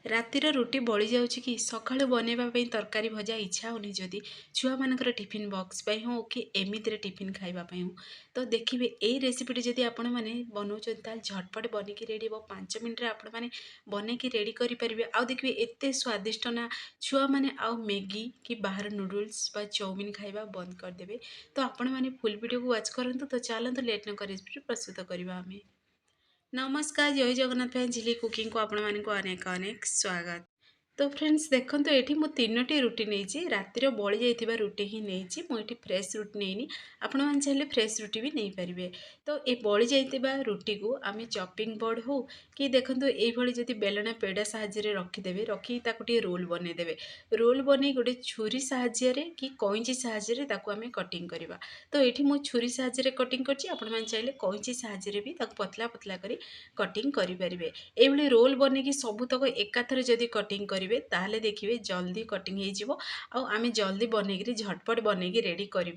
ରାତିର ରୁଟି ବଳି ଯାଉଛି କି ସକାଳୁ ବନେଇବା ପାଇଁ ତରକାରୀ ଭଜା ଇଚ୍ଛା ହେଉନି ଯଦି ଛୁଆମାନଙ୍କର ଟିଫିନ୍ ବକ୍ସ ପାଇଁ ହଉ କି ଏମିତିରେ ଟିଫିନ୍ ଖାଇବା ପାଇଁ ହଉ ତ ଦେଖିବେ ଏଇ ରେସିପିଟି ଯଦି ଆପଣମାନେ ବନାଉଛନ୍ତି ତାହେଲେ ଝଟପଟ ବନିକି ରେଡ଼ି ହେବ 5 ମିନିଟ୍ରେ ଆପଣମାନେ ବନେଇକି ରେଡ଼ି କରିପାରିବେ। ଆଉ ଦେଖିବେ ଏତେ ସ୍ୱାଦିଷ୍ଟ ନା ଛୁଆମାନେ ଆଉ ମ୍ୟାଗି କି ବାହାର ନୁଡଲ୍ସ ବା ଚାଉମିନ୍ ଖାଇବା ବନ୍ଦ କରିଦେବେ। ତ ଆପଣମାନେ ଫୁଲ୍ ଭିଡ଼ିଓକୁ ୱାଚ୍ କରନ୍ତୁ। ତ ଚାଲନ୍ତୁ ଲେଟ୍ ନ କରି ରେସିପି ପ୍ରସ୍ତୁତ କରିବା ଆମେ। नमस्कार जय जगन्नाथ भाई झिली कुकिंग को आपण मानक अनेक अनेक स्वागत। तो फ्रेंड्स देखो ये मुझे 3टी रुटी नहीं रातिर बड़ी जाइए रुटी ही नहीं मुझे फ्रेश रुटी नहीं आपण मैंने चाहिए फ्रेश रुटी भी नहीं पारे। तो ये बड़ी जाइए रुटी को आम चॉपिंग बोर्ड हो कि देखो ये जब बेलना पेड़ा साहाଯ୍य रखिदेवे रखी रोल बनईदेवे। रोल बन गोटे छुरी साहाଯ୍य कि कैंची साहाଯ୍य आम कटिंग करवा। तो ये मुझे छुरी साहाଯ୍य कटिंग कर चाहिए कैंची साहाଯ୍य भी पतला पतला कर कटिंग करेंगे। ये रोल बनईकि सबुतक एकाथरे जदि कटिंग करेंगे ताहले देखिए जल्दी कटिंग हो आम जल्दी बनईकि झटपट बनईकि रेडी कर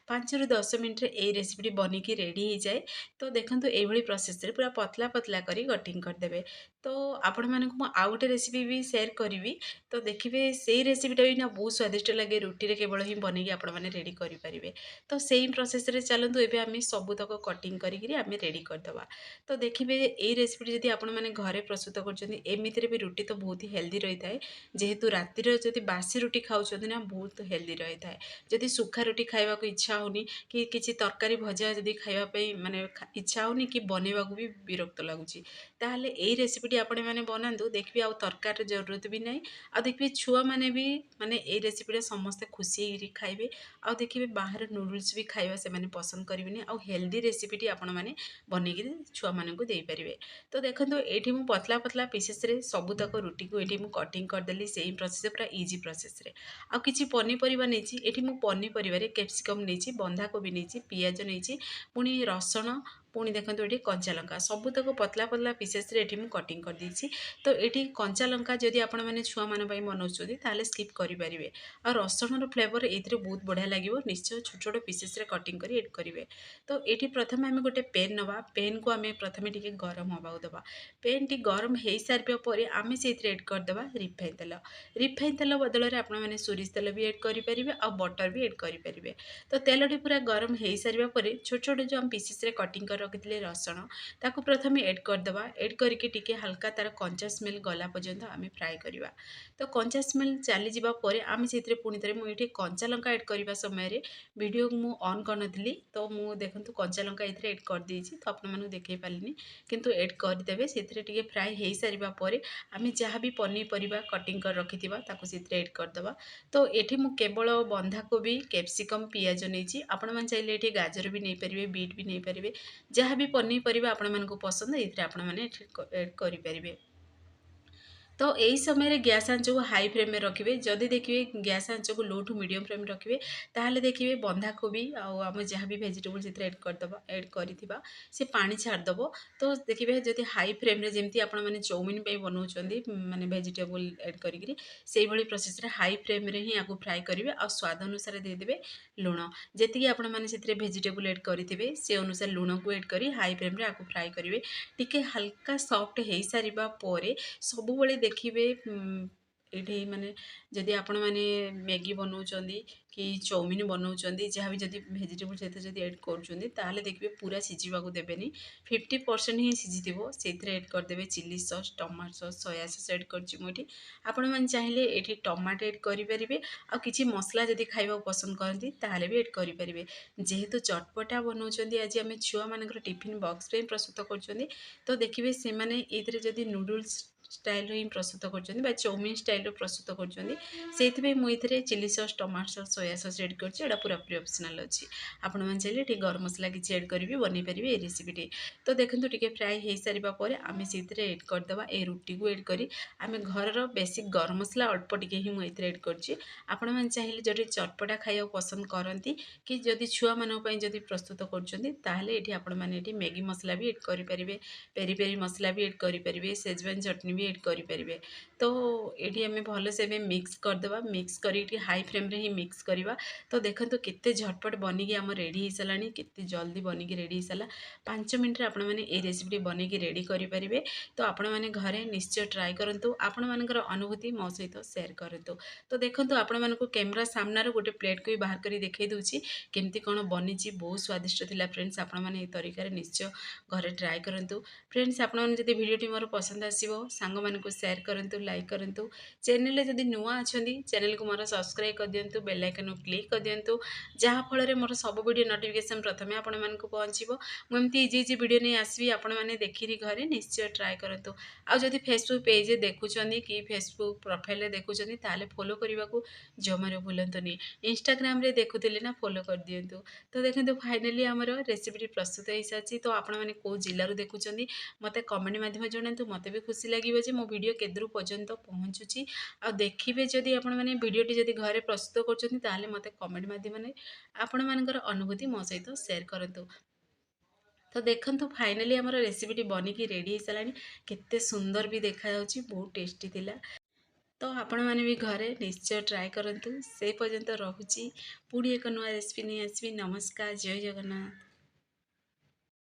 5 ରୁ 10 मिनिट्रे ये रेसिपी बनईकि रेडी हो जाए। तो देखो ये प्रोसेस पूरा पतला पतला करी कटिंग करदे। तो आपण मानक आउ गोटे रेसिपी भी शेयर करी। तो देखिए से रेसिपीटा भी ना बहुत स्वादिष्ट लगे रुटी केवल ही बनईकि आपण मैंने रेडी करेंगे। तो सेम प्रोसेस रे चलतु एबे आम सबुतक कटिंग करी आम रेडी करदे। तो देखिए ये रेसिपी जब आपण मैंने घरे प्रस्तुत करमिति भी रुटी तो बहुत ही हेल्दी रही है। जेहेतु रातिर जब बासी रुटी खाऊँ ना बहुत हेल्दी रही है। जदि सुखा रुटी खावा को इच्छा होनी कि किसी तरकारी भजा जदि खावाई माने इच्छा होनी कि बनवा भी विरक्त लगुच ताहले यही रेसिपीटी आपण मैंने बनातु देखिए आउ तरकार जरूरत भी ना। आ देखिए छुआ मैंने भी माने ये रेसिपीटा समस्ते खुशी खाइबे। आ देखिए बाहर नूडल्स भी खाଇବା से पसंद करेंगे। आउ हेल्दी रेसिपीटी आपण मैंने बनईकि छुआ मानक दे पारे। तो देखो ये मुझे पतला पतला पीसेस रे सबुतक रुटी को ये कटिंग करदेली से प्रोसेस पूरा इजी प्रोसेस रे। आ किछि पनीपरिबा नहीं ये मुझे पनीपरिबारे कैप्सिकम नहीं बंधाकोबी नहीं पियाज नहीं पुणी रसुण पुणी देखो ये कंचा लंका सबुतक पतला पतला पीसेस रे ये कटिंग कर देछि। तो ये कंचा लंका जदि आपण मैंने छुआ मान बनाउछथि ताले स्किप करेंगे। आ रसुण फ्लेवर ये बहुत बढ़िया लगे निश्चय छोट छोट पीसेस रे कटिंग कर एड करेंगे। तो ये प्रथम आम गोटे पेन नवा पेन को आम प्रथम टी गरम हवा दबा पेन टी गरम हो सारे आम से एड करदे रिफाइन तेल बदल में आपने सोरिष तेल भी एड करेंगे आ बटर भी एड करेंगे। तो तेलटी पूरा गरम हो सारे छोट छोट जो आम पीसेस रे कटिंग कर रखी रसुण ताको प्रथम एड करदे एड करके हल्का तार कंचा स्मेल गला पर्यंत आम फ्राए करवा। तो कंचा स्मेल चली जावापर आम से पुणी थे मुझे कंचा लंका एड करने समय वीडियो को मुझे ऑन कर नी। तो मुझे देखो कंचा लंका ये एड कर देछि तो आपको देखे पारे किंतु एड करदे से फ्राए हो सारापर आम जहाँ भी पनीपरिया कटिंग कर रखि से एड करदे। तो ये मुझे केवल बंधाकोबी कैप्सिकम पियाज नहीं आपण मैंने चाहिए ये गाजर भी नहीं पारे बीट भी नहीं पारे जहाँ भी पनीपरिया आपण मानक पसंद ये आपण मैंने एड करेंगे। तो यही समय गैस आंच को हाई फ्लेम में रखिए जदि देखिए गैस आंच को लो टू मीडियम फ्लेम रखिए ताहले देखिए बंधाकोबी आम जहाँ भी भेजिटेबल से एड करदबा एड करिथिबा से पानी छाड़दब। तो देखिए जदि हाई फ्लेम रे जेमती आपण माने चाउमिन पे बनाउछंदी माने भेजिटेबल एड करिकरी सेही भली प्रोसेस रे हाई फ्लेम रे ही आगु फ्राई करिवे आ स्वाद अनुसार दे देबे लूण जेतिकी आपण माने सेतिरे भेजिटेबल एड करिथिबे से अनुसार लूण को एड करी हाई फ्लेम रे आगु फ्राई करिवे टिके हल्का सॉफ्ट हो सारिबा परे सबुबले देखिए ये माने जदि आपण माने मैगी बनाउछंदी कि चाउमिन बनाउछंदी जहाँ भी जदि भेजिटेबल सहित जदि एड करूछंदी ताहले देखिए पूरा सिझिबा को देबेनी 50% ही सिझिथिबो सेथिरे एड करदेबे chilli sauce tomato sauce soya sauce add करछि मुठी आपण माने चाहिले एठी टमाटो एड करि परिबे आ किछि मसला जदि खाइबा पसंद करती ताहले भी एड करि परिबे। जेहेतु चटपटा बनाउछंदी आज आमे छुआ मानकर टिफिन बॉक्स पे प्रस्तुत करछंदी तो देखिए से माने एथिरे जदि नूडल्स स्टाइल ही प्रस्तुत कर चाउमिन स्टाइल प्रस्तुत कर मुझे chilli sauce tomato sauce soya sauce add कर पूरा पूरी ऑप्शनल अच्छी आपण मैंने चाहिए गरम मसला किसी एड करी बन पारे ये रेसिपीटी। तो देखो टे फ्राए हो सारापर आम से एड करदे ए रुटी को एड करी आम घर बेसिक गरम मसला अल्प टिके ही मुझे एड कर चाहिए जदि चटपटा खाइबा पसंद करती कि जदि छुआ मानी जदि प्रस्तुत कर मैगी मसला भी एड करेंगे पेरी पेरी मसला भी एड करेंगे सेजवान चटनी ବି ଏଡ୍ କରିପାରିବେ। ତ ଏଠି ଆମେ ଭଲସେ ଏବେ ମିକ୍ସ କରିଦେବା। ମିକ୍ସ କରିକି ଟିକେ ହାଇ ଫ୍ଲେମ୍ରେ ହିଁ ମିକ୍ସ କରିବା। ତ ଦେଖନ୍ତୁ କେତେ ଝଟପଟ ବନିକି ଆମ ରେଡ଼ି ହେଇସାରିଲାଣି, କେତେ ଜଲ୍ଦି ବନିକି ରେଡ଼ି ହେଇସାରିଲା। 5 ମିନିଟ୍ରେ ଆପଣମାନେ এই ରେସିପିଟି ବନେଇକି ରେଡ଼ି କରିପାରିବେ। ତ ଆପଣମାନେ ଘରେ ନିଶ୍ଚୟ ଟ୍ରାଏ କରନ୍ତୁ। ଆପଣମାନଙ୍କର ଅନୁଭୂତି ମୋ ସହିତ ସେୟାର କରନ୍ତୁ। ତ ଦେଖନ୍ତୁ ଆପଣମାନଙ୍କୁ କ୍ୟାମେରା ସାମ୍ନାରେ ଗୋଟେ ପ୍ଲେଟ୍କୁ ବି ବାହାର କରି ଦେଖାଇ ଦେଉଛି କେମିତି କ'ଣ ବନିଛି। ବହୁତ ସ୍ୱାଦିଷ୍ଟ ଥିଲା ଫ୍ରେଣ୍ଡସ୍। ଆପଣମାନେ ଏହି ତରିକାରେ ନିଶ୍ଚୟ ଘରେ ଟ୍ରାଏ କରନ୍ତୁ। ଫ୍ରେଣ୍ଡସ୍, ଆପଣମାନେ ଯଦି ଭିଡ଼ିଓଟି ମୋର ପସନ୍ଦ ଆସିବ ସାଙ୍ଗମାନଙ୍କୁ ସେୟାର କରନ୍ତୁ, ଲାଇକ୍ କରନ୍ତୁ। ଚ୍ୟାନେଲରେ ଯଦି ନୂଆ ଅଛନ୍ତି ଚ୍ୟାନେଲକୁ ମୋର ସବସ୍କ୍ରାଇବ୍ କରିଦିଅନ୍ତୁ, ବେଲ୍ ଆଇକନ୍କୁ କ୍ଲିକ୍ କରିଦିଅନ୍ତୁ, ଯାହାଫଳରେ ମୋର ସବୁ ଭିଡ଼ିଓ ନୋଟିଫିକେସନ୍ ପ୍ରଥମେ ଆପଣମାନଙ୍କୁ ପହଞ୍ଚିବ। ମୁଁ ଏମିତି ଇଜି ଇଜି ଭିଡ଼ିଓ ନେଇ ଆସିବି, ଆପଣମାନେ ଦେଖିକି ଘରେ ନିଶ୍ଚୟ ଟ୍ରାଏ କରନ୍ତୁ। ଆଉ ଯଦି ଫେସବୁକ୍ ପେଜ୍ରେ ଦେଖୁଛନ୍ତି କି ଫେସବୁକ୍ ପ୍ରୋଫାଇଲ୍ରେ ଦେଖୁଛନ୍ତି ତାହେଲେ ଫଲୋ କରିବାକୁ ଜମାରୁ ଭୁଲନ୍ତୁନି। ଇନଷ୍ଟାଗ୍ରାମରେ ଦେଖୁଥିଲେ ନା ଫଲୋ କରିଦିଅନ୍ତୁ। ତ ଦେଖନ୍ତୁ ଫାଇନାଲି ଆମର ରେସିପିଟି ପ୍ରସ୍ତୁତ ହେଇସାରିଛି। ତ ଆପଣମାନେ କେଉଁ ଜିଲ୍ଲାରୁ ଦେଖୁଛନ୍ତି ମୋତେ କମେଣ୍ଟ ମାଧ୍ୟମରେ ଜଣାନ୍ତୁ। ମୋତେ ବି ଖୁସି ଲାଗିବ ଯେ ମୋ ଭିଡ଼ିଓ କେଦୂର ପର୍ଯ୍ୟନ୍ତ ପହଞ୍ଚୁଛି। ଆଉ ଦେଖିବେ ଯଦି ଆପଣମାନେ ଭିଡ଼ିଓଟି ଯଦି ଘରେ ପ୍ରସ୍ତୁତ କରୁଛନ୍ତି ତାହେଲେ ମୋତେ କମେଣ୍ଟ ମାଧ୍ୟମରେ ଆପଣମାନଙ୍କର ଅନୁଭୂତି ମୋ ସହିତ ସେୟାର କରନ୍ତୁ। ତ ଦେଖନ୍ତୁ ଫାଇନାଲି ଆମର ରେସିପିଟି ବନିକି ରେଡ଼ି ହେଇସାରିଲାଣି। କେତେ ସୁନ୍ଦର ବି ଦେଖାଯାଉଛି, ବହୁତ ଟେଷ୍ଟି ଥିଲା। ତ ଆପଣମାନେ ବି ଘରେ ନିଶ୍ଚୟ ଟ୍ରାଏ କରନ୍ତୁ। ସେ ପର୍ଯ୍ୟନ୍ତ ରହୁଛି, ପୁଣି ଏକ ନୂଆ ରେସିପି ନେଇ ଆସିବି। ନମସ୍କାର, ଜୟ ଜଗନ୍ନାଥ।